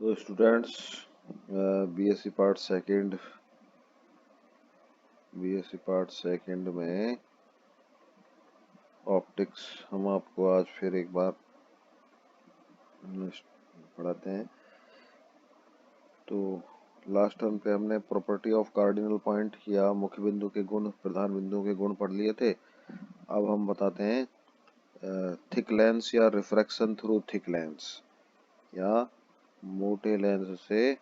तो students, BSc part second में optics हम आपको आज फिर एक बार पढ़ाते हैं। तो लास्ट टर्म पे हमने प्रॉपर्टी ऑफ कार्डिनल पॉइंट या मुख्य बिंदु के गुण, प्रधान बिंदु के गुण पढ़ लिए थे। अब हम बताते हैं थिक लेंस या रिफ्रैक्शन थ्रू थिक लेंस या मोटे लेंस से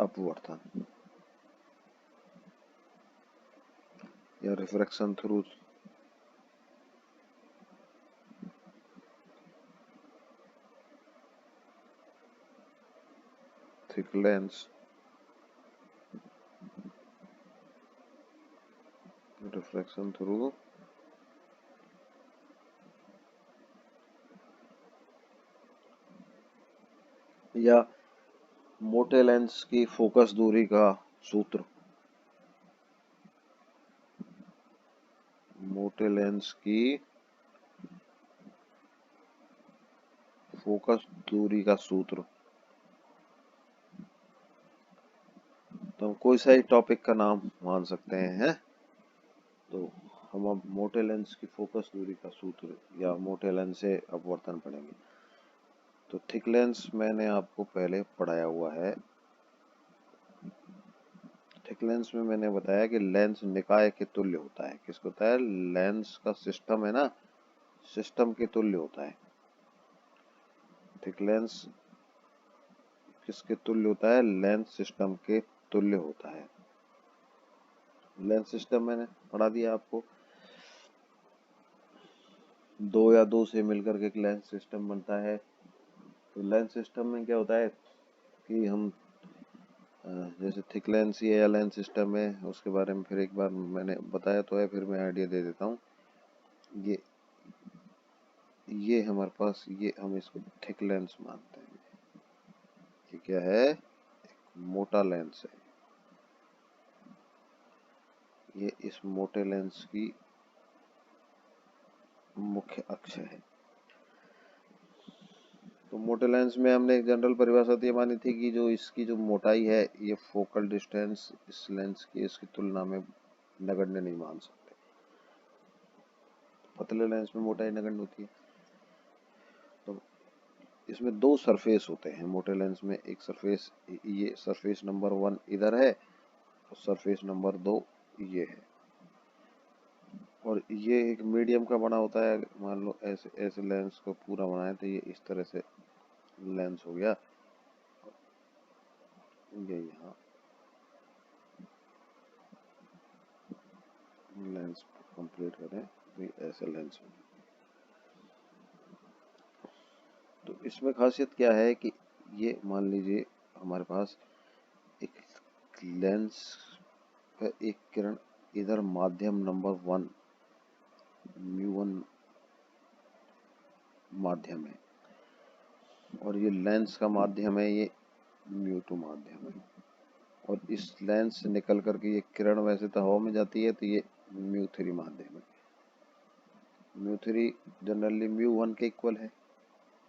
अपवर्तन या refraction through thick lens, refraction through या मोटे लेंस की फोकस दूरी का सूत्र। मोटे लेंस की फोकस दूरी का सूत्र। तो हम कोई सा ही टॉपिक का नाम मान सकते हैं। तो हम अब मोटे लेंस की फोकस दूरी का सूत्र या मोटे लेंस से अपवर्तन पढ़ेंगे। तो थिक लेंस मैंने आपको पहले पढ़ाया हुआ है। थिक लेंस में मैंने बताया कि लेंस निकाय के तुल्य होता है। किसको होता है? लेंस का सिस्टम है ना, सिस्टम के तुल्य होता है। थिक लेंस किसके तुल्य होता है? लेंस सिस्टम के तुल्य होता है। लेंस सिस्टम मैंने पढ़ा दिया आपको। दो या दो से मिलकर के एक लेंस सिस्टम बनता है। तो लेंस सिस्टम में क्या होता है कि हम जैसे थिक लेंस या लेंस सिस्टम है, उसके बारे में फिर एक बार मैंने बताया तो है, फिर मैं आइडिया दे देता हूँ। ये हमारे पास, ये हम इसको थिक लेंस मानते हैं। ये क्या है? एक मोटा लेंस है। ये इस मोटे लेंस की मुख्य अक्ष है। तो मोटे लेंस में हमने एक जनरल परिभाषा ये मानी थी कि जो इसकी जो मोटाई है, ये फोकल डिस्टेंस इस लेंस की इसकी तुलना में नगण्य नहीं मान सकते। पतले लेंस में मोटाई नगण्य होती है। तो इसमें दो सरफेस होते हैं मोटे लेंस में। एक सरफेस, ये सरफेस नंबर 1 इधर है और सरफेस नंबर 2 ये है। और ये एक मीडियम का बना होता है। मान लो ऐसे ऐसे लेंस को पूरा बनाए तो ये इस तरह से लेंस हो गया। ये यहाँ लेंस कंप्लीट करें तो ये ऐसे लेंस हो। तो इसमें खासियत क्या है कि ये मान लीजिए हमारे पास एक लेंस है, एक किरण इधर माध्यम नंबर 1 μ1 माध्यम है और ये लेंस का माध्यम है, ये μ2 माध्यम है। और इस लेंस से निकल करके ये किरण वैसे तो हवा में जाती है, तो ये μ3 माध्यम है। μ3 जनरली μ1 के इक्वल है।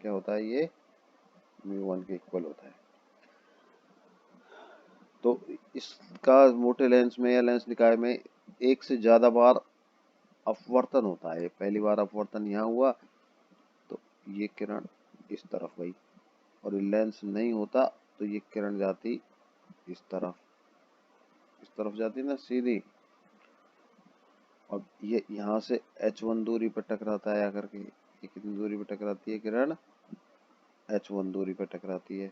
क्या होता है? ये μ1 के इक्वल होता है। तो इसका मोटे लेंस में या लेंस निकाय में एक से ज्यादा बार अपवर्तन होता है। पहली बार अपवर्तन यहाँ हुआ तो ये किरण इस तरफ गई, और लेंस नहीं होता तो ये किरण जाती इस तरफ जाती ना सीधी, और ये यहाँ से h1 दूरी पर टकराता है आकर के। ये कितनी दूरी पर टकराती है किरण? h1 दूरी पर टकराती है,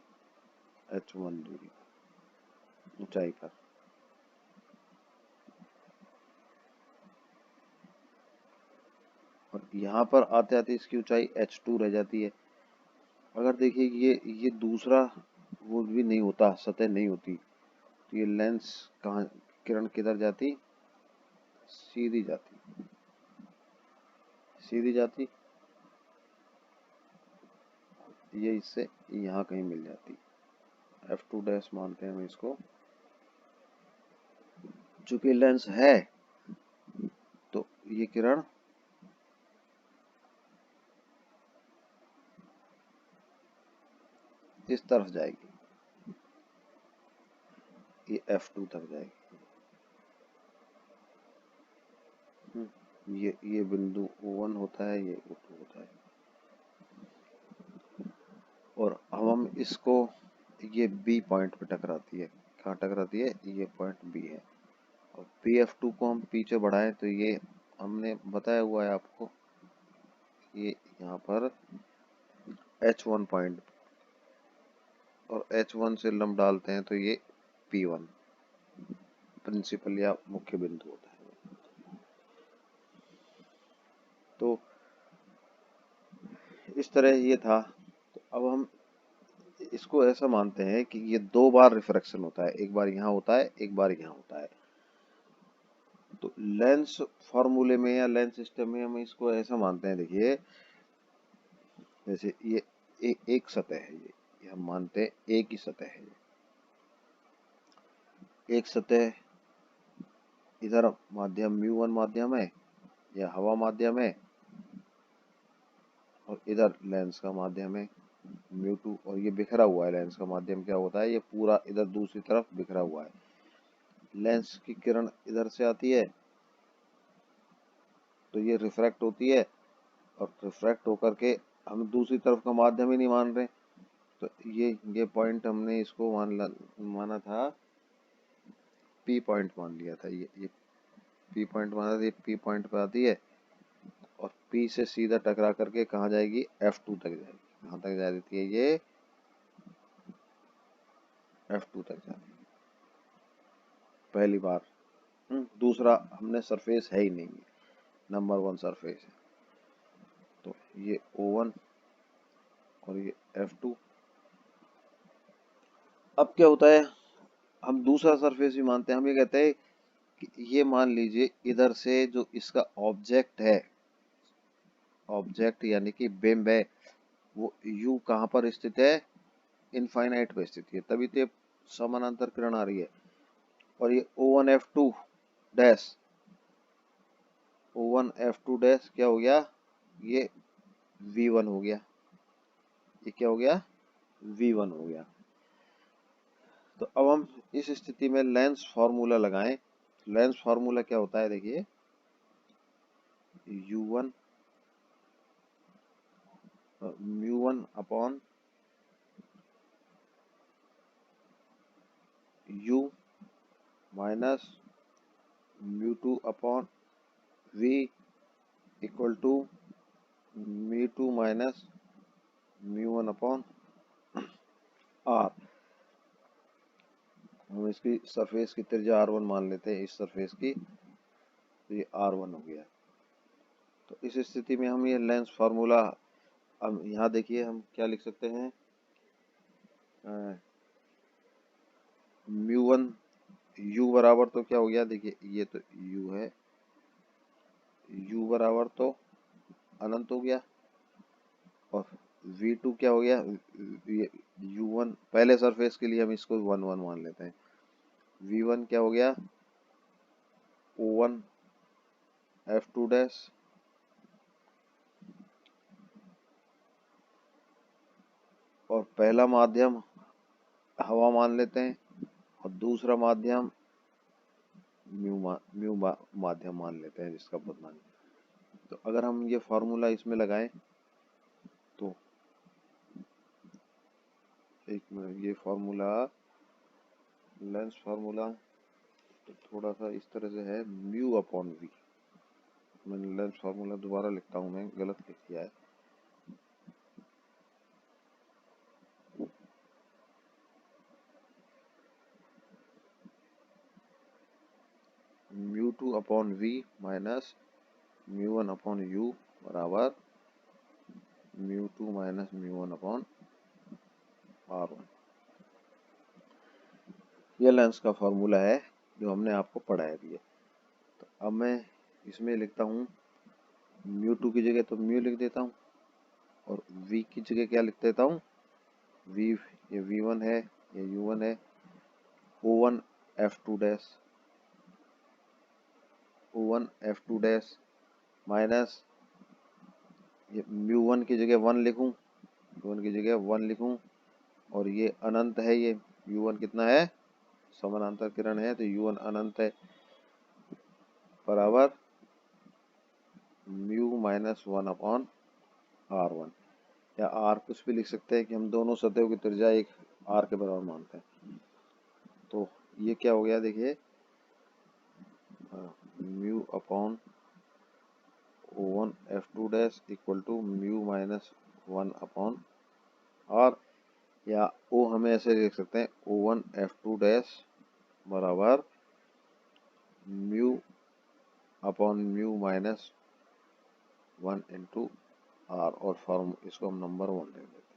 h1 दूरी ऊंचाई पर। और यहाँ पर आते आते इसकी ऊंचाई h2 रह जाती है। अगर देखिए ये दूसरा वो भी नहीं होता, सतह नहीं होती, तो ये लेंस कहाँ, किरण किधर जाती? सीधी जाती, सीधी जाती। ये इससे यहाँ कहीं मिल जाती। f2 डैश मानते हैं हम इसको। चूंकि लेंस है ये किरण इस तरफ जाएगी, ये F2 तक जाएगी। ये बिंदु O1 होता है, ये O2 होता है। और अब हम इसको, ये B पॉइंट पे टकराती है। कहाँ टकराती है? ये पॉइंट B है। और PF2 को हम पीछे बढ़ाएं तो ये हमने बताया हुआ है आपको, ये यहाँ पर H1 पॉइंट, और H1 से लंब डालते हैं तो ये P1 प्रिंसिपल या मुख्य बिंदु होता है। तो इस तरह ये था। तो अब हम इसको ऐसा मानते हैं कि ये 2 बार रिफ्रैक्शन होता है, एक बार यहाँ होता है, एक बार यहाँ होता है। तो लेंस फॉर्मूले में या लेंस सिस्टम में हम इसको ऐसा मानते हैं, देखिए जैसे ये एक सतह है, ये हम मानते हैं एक ही सतह है। एक सतह, इधर माध्यम μ1 माध्यम है या हवा माध्यम है, और इधर लेंस का माध्यम है μ2, और ये बिखरा हुआ है। लेंस का माध्यम क्या होता है? ये पूरा इधर दूसरी तरफ बिखरा हुआ है। लेंस की किरण इधर से आती है तो ये रिफ्रैक्ट होती है, और रिफ्रैक्ट होकर के हम दूसरी तरफ का माध्यम ही नहीं मान रहे। तो ये पॉइंट हमने इसको माना था, P पॉइंट मान लिया था। ये P पॉइंट माना था, ये P पॉइंट पे आती है और P से सीधा टकरा करके कहाँ जाएगी? F2 तक जाएगी। कहाँ तक जा देती है? ये F2 तक जाती है पहली बार। दूसरा हमने सरफेस है ही नहीं, नंबर 1 सरफेस है। तो ये O1 और ये F2। अब क्या होता है, हम दूसरा सरफेस भी मानते हैं। हम ये कहते हैं कि ये मान लीजिए इधर से जो इसका ऑब्जेक्ट है, ऑब्जेक्ट यानी कि बिंब है, वो U कहाँ पर स्थित है? इनफाइनाइट पे स्थित है, तभी तो समानांतर किरण आ रही है। और ये O1 F2 dash, O1 F2 dash क्या हो गया? ये V1 हो गया। ये क्या हो गया? V1 हो गया। तो अब हम इस स्थिति में लेंस फॉर्मूला लगाएं। लेंस फॉर्मूला क्या होता है? देखिए U1 μ1 upon U minus μ2 upon V equal to μ2 minus μ1 upon R। हम इसकी सरफेस की त्रिज्या R1 मान लेते हैं, इस सरफेस की, तो ये R1 हो गया। तो इस स्थिति में हम ये लेंस फार्मूला, अब यहाँ देखिए हम क्या लिख सकते हैं, μ1 U बराबर तो क्या हो गया? देखिए ये तो U है, U बराबर तो अनंत हो गया। और V2 क्या हो गया? ये U1 पहले सरफेस के लिए हम इसको 1 1 मान लेते हैं। V1 क्या हो गया? O1 F2 डैश और पहला माध्यम हवा मान लेते हैं और दूसरा माध्यम म्यू माध्यम मान लेते हैं जिसका बदलाव। तो अगर हम ये फॉर्मूला इसमें लगाएं तो एक मिनट, ये फॉर्मूला लेंस फार्मूला तो थोड़ा सा इस तरह से है, म्यू अपॉन वी। मैंने लेंस फार्मूला दोबारा लिखता हूँ, मैं गलत लिख दिया है। μ2 upon V minus μ1 upon U बराबर μ2 माइनस μ1 अपॉन R1। ये लेंस का फॉर्मूला है जो हमने आपको पढ़ाया भी है। तो अब मैं इसमें लिखता हूँ, μ2 की जगह तो म्यू लिख देता हूँ और v की जगह क्या लिख देता हूँ? v, ये v1 है, ये u1 है। O1 F2 dash, O1 F2 dash minus ये म्यू वन की जगह वन लिखूं, म्यू वन की जगह वन लिखूं, और ये अनंत है, ये यू वन कितना है, समानांतर किरण है तो यू वन अनंत है, बराबर mu minus one upon R one, या आर कुछ भी लिख सकते हैं कि हम दोनों सतहों की त्रिज्या एक आर के बराबर मानते हैं। तो ये क्या हो गया देखिए, mu upon O one F two dash equal to mu minus one upon R, या ओ हमें ऐसे लिख सकते हैं O one F two dash बराबर mu upon mu minus one into R, और फॉर्म इसको हम नंबर वन दे देते हैं।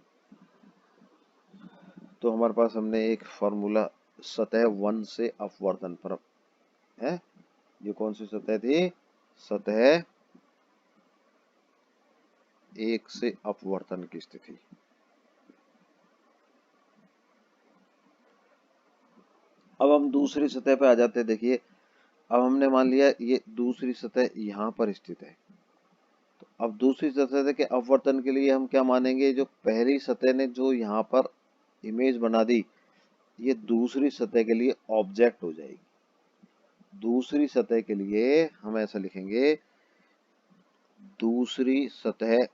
तो हमारे पास हमने एक फॉर्मूला सतह वन से अपवर्तन पर है, ये कौन सी सतह थी, सतह एक से अपवर्तन की स्थिति। अब हम दूसरी सतह पे आ जाते हैं। देखिए अब हमने मान लिया ये दूसरी सतह यहाँ पर स्थित है, तो अब दूसरी सतह के अपवर्तन के लिए हम क्या मानेंगे, जो पहली सतह ने जो यहाँ पर इमेज बना दी, ये दूसरी सतह के लिए ऑब्जेक्ट हो जाएगी। दूसरी सतह के लिए हम ऐसा लिखेंगे, दूसरी सतह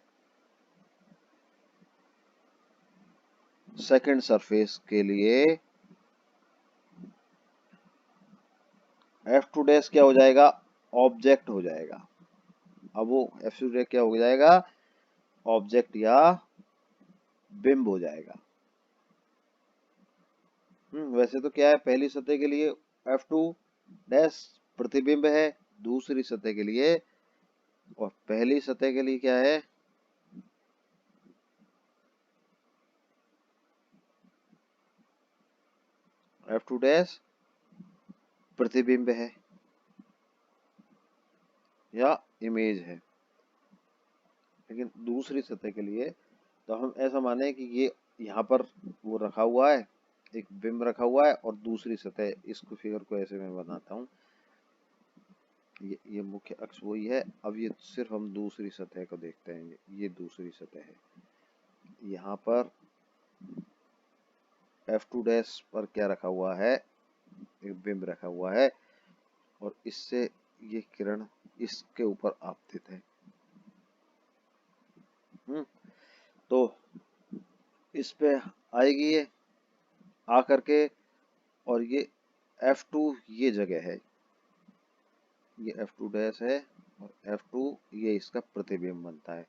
सेकंड सरफेस के लिए F2 डैश क्या हो जाएगा, ऑब्जेक्ट हो जाएगा। अब वो F2 डैश क्या हो जाएगा, ऑब्जेक्ट या बिंब हो जाएगा। वैसे तो क्या है, पहली सतह के लिए F2 डैश प्रतिबिंब है, दूसरी सतह के लिए, और पहली सतह के लिए क्या है, F2 डैश प्रतिबिंब है या इमेज है। लेकिन दूसरी सतह के लिए तो हम ऐसा माने कि ये यहाँ पर वो रखा हुआ है, एक बिंब रखा हुआ है, और दूसरी सतह, इसको फिगर को ऐसे मैं बनाता हूँ, ये मुख्य अक्ष वही है। अब ये सिर्फ हम दूसरी सतह को देखते हैं, ये दूसरी सतह है, यहाँ पर F2 डैश पर क्या रखा हुआ है, एक बिंब रखा हुआ है, और इससे ये किरण इसके ऊपर आपतित है। तो इस पे आएगी ये आकर के, और ये F2 ये जगह है, ये F2 डैश है, और F2 ये इसका प्रतिबिंब बनता है,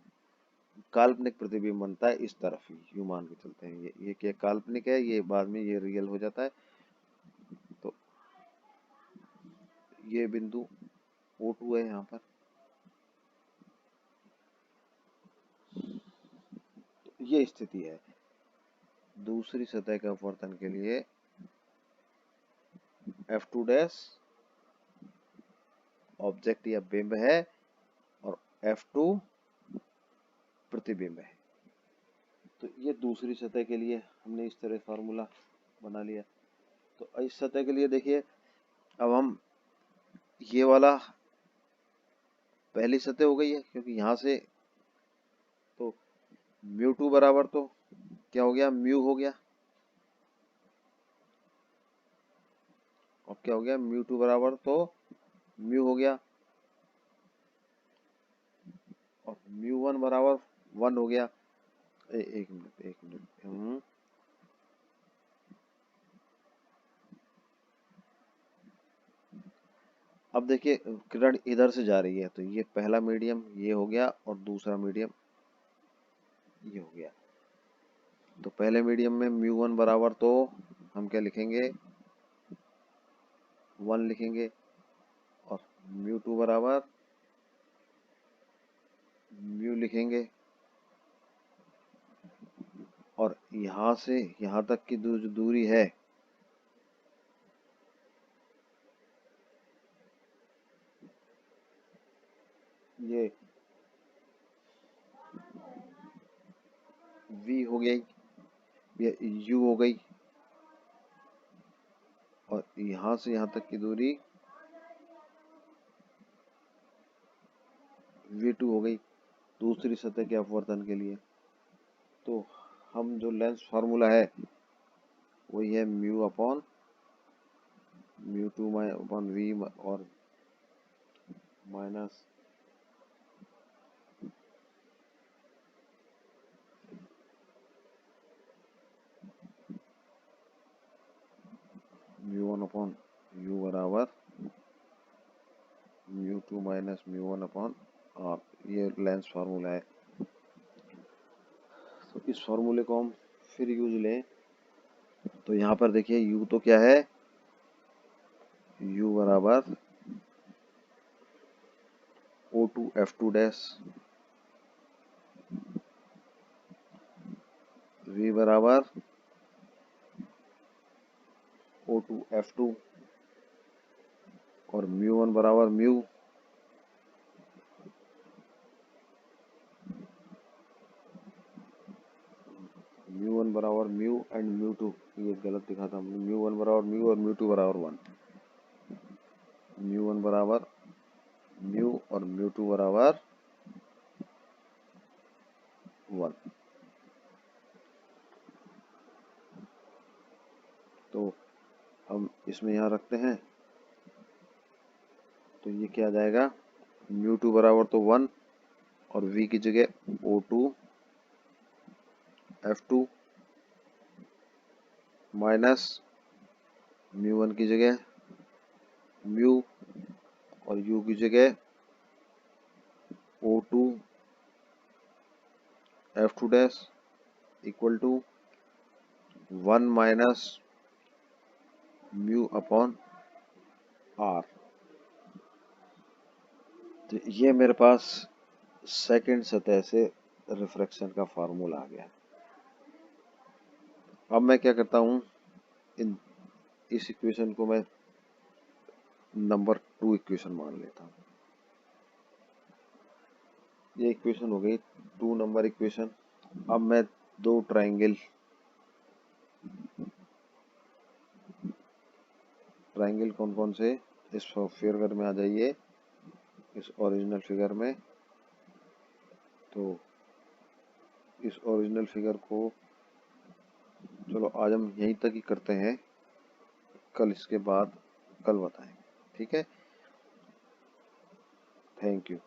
काल्पनिक प्रतिबिंब बनता है इस तरफ ही, यूं मान के चलते हैं। ये क्या काल्पनिक है, ये बाद में ये रियल हो जाता है। तो ये बिंदु O2 है यहाँ पर, तो ये स्थिति है दूसरी सतह के अपवर्तन के लिए। F2 डैश ऑब्जेक्ट या बिंब है, और F2 प्रतिबिंब है। तो ये दूसरी सतह के लिए हमने इस तरह फार्मूला बना लिया। तो इस सतह के लिए देखिए, अब हम ये वाला पहली सतह हो गई है, क्योंकि यहाँ से तो म्यू टू बराबर तो क्या हो गया, म्यू हो गया, और क्या हो गया, म्यू टू बराबर तो म्यू हो गया, और म्यू वन बराबर वन हो गया। एक मिनट एक मिनट, अब देखिए किरण इधर से जा रही है, तो ये पहला मीडियम ये हो गया, और दूसरा मीडियम ये हो गया। तो पहले मीडियम में म्यू वन बराबर तो हम क्या लिखेंगे, वन लिखेंगे, और म्यू टू बराबर म्यू लिखेंगे, और यहाँ से यहाँ तक की जो दूरी है, ये v हो गई, ये u हो गई, और यहाँ से यहाँ तक की दूरी V2 हो गई दूसरी सतह के अपवर्तन के लिए। तो हम जो लेंस फार्मूला है वही है mu upon mu two upon V और minus mu one upon U बराबर mu two minus mu one upon R. ये लेंस फार्मूला है। तो इस फार्मूले को हम फिर यूज लें तो यहाँ पर देखिए यू तो क्या है, यू बराबर O2 F2 डैश, V बराबर O2 F2 और म्यू वन बराबर म्यू वन बराबर म्यू एंड म्यू टू। ये गलत दिखा था हमने, म्यू वन बराबर म्यू और म्यू टू बराबर वन। म्यू वन बराबर म्यू और म्यू टू बराबर वन। तो हम इसमें यहाँ रखते हैं तो ये क्या आ जाएगा, म्यू टू बराबर तो वन और v की जगह O2 F2 minus mu one की जगह म्यू और u की जगह O2 F2 dash equal to one minus mu upon R. तो ये मेरे पास सेकंड सतह से रिफ्रैक्शन का फार्मूला आ गया। अब मैं क्या करता हूँ, इस इक्वेशन को मैं नंबर 2 इक्वेशन मान लेता हूँ। ये इक्वेशन हो गई 2 नंबर इक्वेशन। अब मैं दो ट्राइंगल कौन कौन से, इस फिगर में आ जाइए, इस ओरिजिनल फिगर में। तो इस ओरिजिनल फिगर को चलो आज हम यहीं तक ही करते हैं, कल इसके बाद कल बताएंगे। ठीक है, थैंक यू।